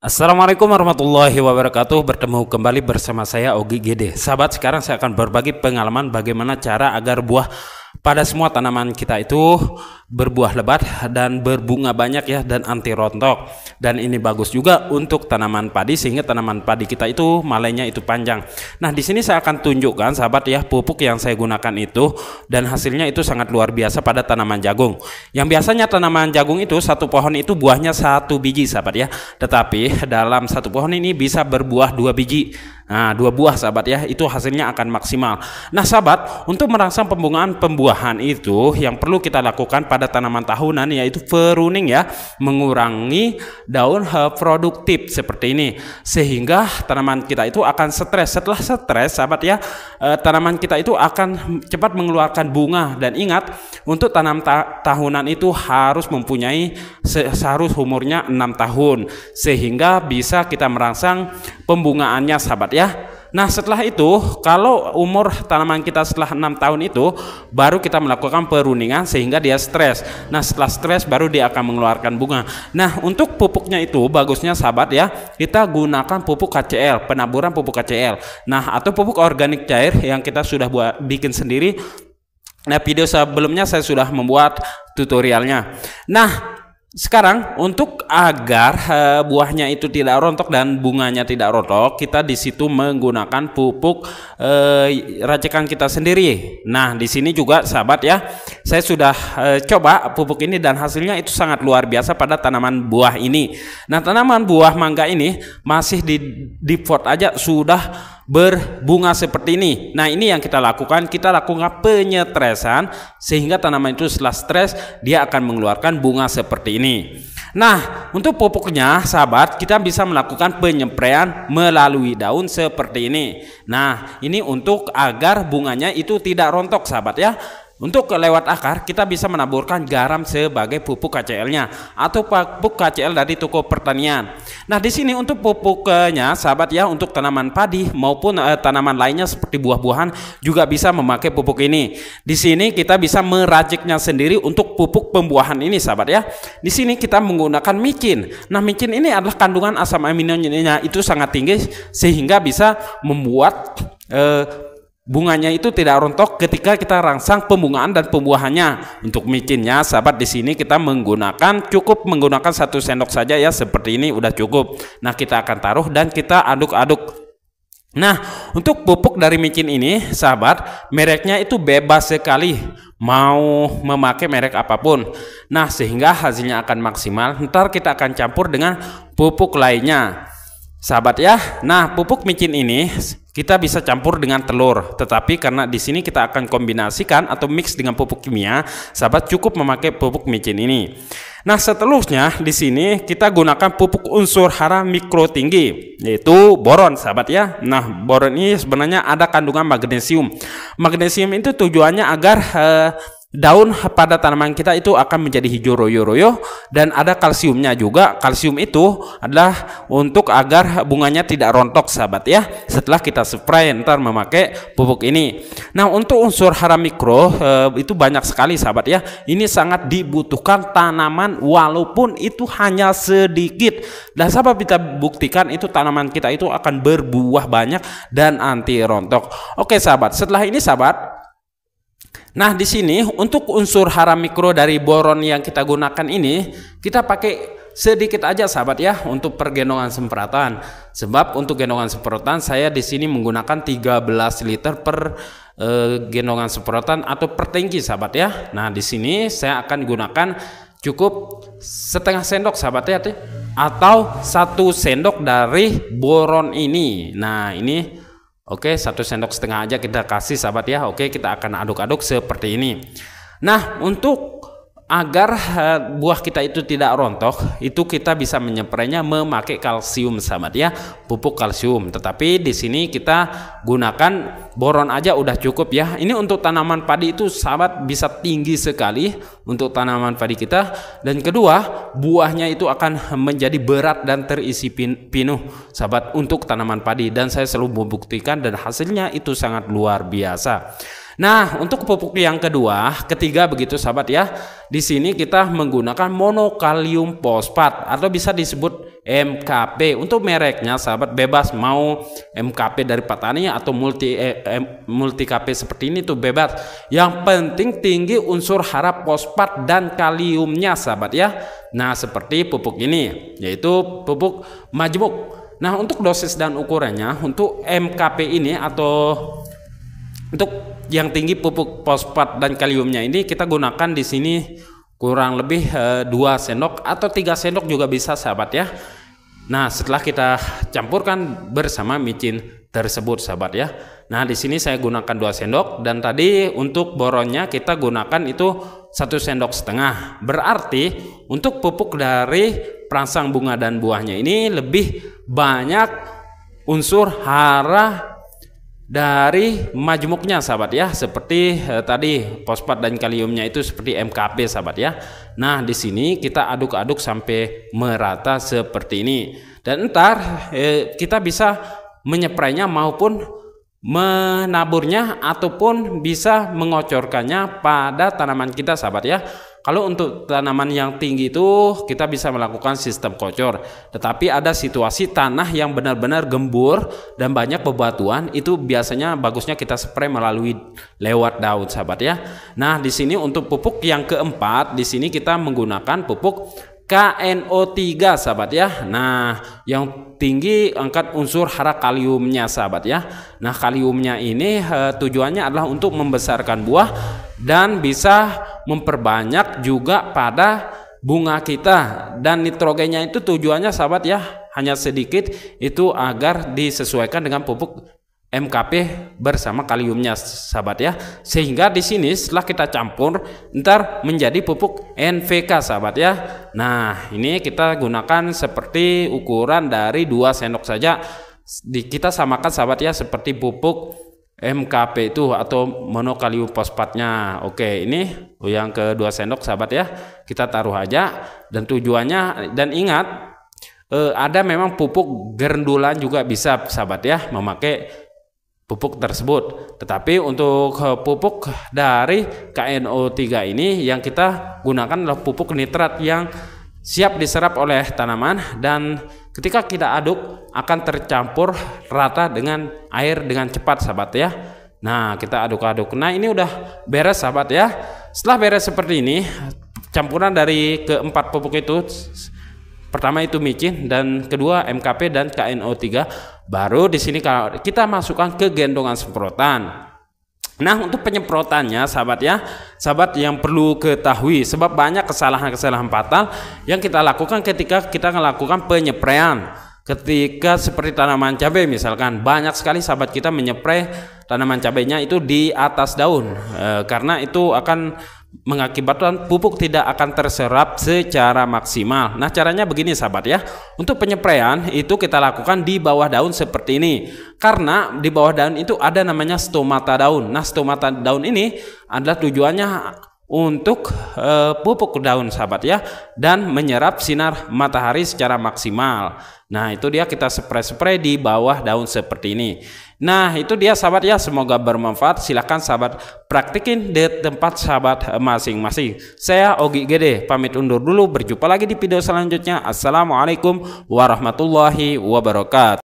Assalamualaikum warahmatullahi wabarakatuh. Bertemu kembali bersama saya Ogi Gede. Sahabat, sekarang saya akan berbagi pengalaman bagaimana cara agar buah pada semua tanaman kita itu berbuah lebat dan berbunga banyak ya, dan anti rontok. Dan ini bagus juga untuk tanaman padi sehingga tanaman padi kita itu malainya itu panjang. Nah, di sini saya akan tunjukkan sahabat ya pupuk yang saya gunakan itu, dan hasilnya itu sangat luar biasa pada tanaman jagung. Yang biasanya tanaman jagung itu satu pohon itu buahnya satu biji sahabat ya, tetapi dalam satu pohon ini bisa berbuah 2 biji. Nah, 2 buah sahabat ya, itu hasilnya akan maksimal. Nah sahabat, untuk merangsang pembungaan pembuahan itu yang perlu kita lakukan pada tanaman tahunan yaitu pruning ya, mengurangi daun produktif seperti ini, sehingga tanaman kita itu akan stres. Setelah stres sahabat ya, tanaman kita itu akan cepat mengeluarkan bunga. Dan ingat, untuk tanam tahunan itu harus mempunyai seharus umurnya 6 tahun sehingga bisa kita merangsang pembungaannya sahabat ya. Nah setelah itu, kalau umur tanaman kita setelah 6 tahun itu baru kita melakukan peruningan sehingga dia stres. Nah setelah stres baru dia akan mengeluarkan bunga. Nah untuk pupuknya itu bagusnya sahabat ya, kita gunakan pupuk KCL, penaburan pupuk KCL. Nah atau pupuk organik cair yang kita sudah bikin sendiri. Nah video sebelumnya saya sudah membuat tutorialnya. Nah sekarang untuk agar buahnya itu tidak rontok dan bunganya tidak rontok, kita di situ menggunakan pupuk racikan kita sendiri. Nah, di sini juga sahabat ya, saya sudah coba pupuk ini dan hasilnya itu sangat luar biasa pada tanaman buah ini. Nah, tanaman buah mangga ini masih di pot aja sudah berbunga seperti ini. Nah ini yang kita lakukan penyetresan sehingga tanaman itu setelah stres dia akan mengeluarkan bunga seperti ini. Nah untuk pupuknya sahabat, kita bisa melakukan penyempraian melalui daun seperti ini. Nah ini untuk agar bunganya itu tidak rontok sahabat ya. Untuk lewat akar kita bisa menaburkan garam sebagai pupuk KCL-nya atau pupuk KCL dari toko pertanian. Nah, di sini untuk pupuknya sahabat ya, untuk tanaman padi maupun tanaman lainnya seperti buah-buahan juga bisa memakai pupuk ini. Di sini kita bisa meraciknya sendiri untuk pupuk pembuahan ini sahabat ya. Di sini kita menggunakan micin. Nah, micin ini adalah kandungan asam aminonya itu sangat tinggi sehingga bisa membuat bunganya itu tidak rontok ketika kita rangsang pembungaan dan pembuahannya. Untuk micinnya sahabat, di sini kita cukup menggunakan 1 sendok saja ya, seperti ini udah cukup. Nah kita akan taruh dan kita aduk-aduk. Nah untuk pupuk dari micin ini sahabat, mereknya itu bebas sekali, mau memakai merek apapun. Nah sehingga hasilnya akan maksimal. Ntar kita akan campur dengan pupuk lainnya sahabat ya. Nah pupuk micin ini kita bisa campur dengan telur, tetapi karena di sini kita akan kombinasikan atau mix dengan pupuk kimia, sahabat cukup memakai pupuk micin ini. Nah seterusnya di sini kita gunakan pupuk unsur hara mikro tinggi yaitu boron sahabat ya. Nah boron ini sebenarnya ada kandungan magnesium. Magnesium itu tujuannya agar daun pada tanaman kita itu akan menjadi hijau royo-royo, dan ada kalsiumnya juga. Kalsium itu adalah untuk agar bunganya tidak rontok sahabat ya, setelah kita spray ntar memakai pupuk ini. Nah untuk unsur hara mikro itu banyak sekali sahabat ya, ini sangat dibutuhkan tanaman walaupun itu hanya sedikit, dan sahabat kita buktikan itu tanaman kita itu akan berbuah banyak dan anti rontok. Oke sahabat, setelah ini sahabat, nah di sini untuk unsur hara mikro dari boron yang kita gunakan ini kita pakai sedikit aja sahabat ya untuk pergendongan semprotan. Sebab untuk gendongan semprotan saya di sini menggunakan 13 liter per gendongan semprotan atau per tangki sahabat ya. Nah di sini saya akan gunakan cukup setengah sendok sahabat ya, atau 1 sendok dari boron ini. Nah ini oke, 1,5 sendok aja kita kasih sahabat ya. Oke, kita akan aduk-aduk seperti ini. Nah untuk agar buah kita itu tidak rontok, itu kita bisa menyemprainya memakai kalsium sahabat ya, pupuk kalsium. Tetapi di sini kita gunakan boron aja udah cukup ya. Ini untuk tanaman padi itu sahabat bisa tinggi sekali untuk tanaman padi kita, dan kedua buahnya itu akan menjadi berat dan terisi penuh sahabat untuk tanaman padi, dan saya selalu membuktikan dan hasilnya itu sangat luar biasa. Nah, untuk pupuk yang ketiga begitu sahabat ya. Di sini kita menggunakan monokalium fosfat atau bisa disebut MKP. Untuk mereknya sahabat bebas mau MKP dari petani atau multi KP seperti ini tuh bebas. Yang penting tinggi unsur hara fosfat dan kaliumnya sahabat ya. Nah, seperti pupuk ini yaitu pupuk majemuk. Nah, untuk dosis dan ukurannya untuk MKP ini atau untuk yang tinggi pupuk fosfat dan kaliumnya ini kita gunakan di sini kurang lebih 2 sendok atau 3 sendok juga bisa sahabat ya. Nah, setelah kita campurkan bersama micin tersebut sahabat ya. Nah, di sini saya gunakan 2 sendok dan tadi untuk boronnya kita gunakan itu 1,5 sendok. Berarti untuk pupuk dari perangsang bunga dan buahnya ini lebih banyak unsur hara dari majemuknya sahabat ya, seperti tadi fosfat dan kaliumnya itu seperti MKP sahabat ya. Nah, di sini kita aduk-aduk sampai merata seperti ini dan ntar kita bisa menyeprainya maupun menaburnya ataupun bisa mengocorkannya pada tanaman kita sahabat ya. Kalau untuk tanaman yang tinggi itu kita bisa melakukan sistem kocor. Tetapi ada situasi tanah yang benar-benar gembur dan banyak bebatuan, itu biasanya bagusnya kita spray melalui lewat daun sahabat ya. Nah, di sini untuk pupuk yang keempat di sini kita menggunakan pupuk KNO3 sahabat ya. Nah, yang tinggi angkat unsur hara kaliumnya sahabat ya. Nah, kaliumnya ini tujuannya adalah untuk membesarkan buah dan bisa memperbanyak juga pada bunga kita, dan nitrogennya itu tujuannya sahabat ya hanya sedikit, itu agar disesuaikan dengan pupuk MKP bersama kaliumnya sahabat ya, sehingga di sini setelah kita campur ntar menjadi pupuk NPK sahabat ya. Nah, ini kita gunakan seperti ukuran dari 2 sendok saja, kita samakan sahabat ya seperti pupuk MKP itu atau monokalium fosfatnya. Oke, ini yang ke-2 sendok sahabat ya, kita taruh aja. Dan tujuannya, dan ingat ada memang pupuk gerendulan juga bisa sahabat ya memakai pupuk tersebut. Tetapi untuk pupuk dari KNO3 ini yang kita gunakan adalah pupuk nitrat yang siap diserap oleh tanaman dan ketika kita aduk akan tercampur rata dengan air dengan cepat sahabat ya. Nah, kita aduk-aduk. Nah, ini udah beres sahabat ya. Setelah beres seperti ini, campuran dari keempat pupuk itu, pertama itu micin dan kedua MKP dan KNO3, baru di sini kita masukkan ke gendongan semprotan. Nah, untuk penyemprotannya sahabat ya, sahabat yang perlu ketahui sebab banyak kesalahan-kesalahan fatal yang kita lakukan ketika kita melakukan penyepraian. Ketika seperti tanaman cabai misalkan, banyak sekali sahabat kita menyeprai tanaman cabainya itu di atas daun, karena itu akan mengakibatkan pupuk tidak akan terserap secara maksimal. Nah, caranya begini sahabat ya. Untuk penyempraian itu kita lakukan di bawah daun seperti ini. Karena di bawah daun itu ada namanya stomata daun. Nah, stomata daun ini adalah tujuannya untuk pupuk daun sahabat ya, dan menyerap sinar matahari secara maksimal. Nah, itu dia kita spray di bawah daun seperti ini. Nah, itu dia sahabat ya, semoga bermanfaat. Silahkan sahabat praktikin di tempat sahabat masing-masing. Saya Ogi Gede pamit undur dulu, berjumpa lagi di video selanjutnya. Assalamualaikum warahmatullahi wabarakatuh.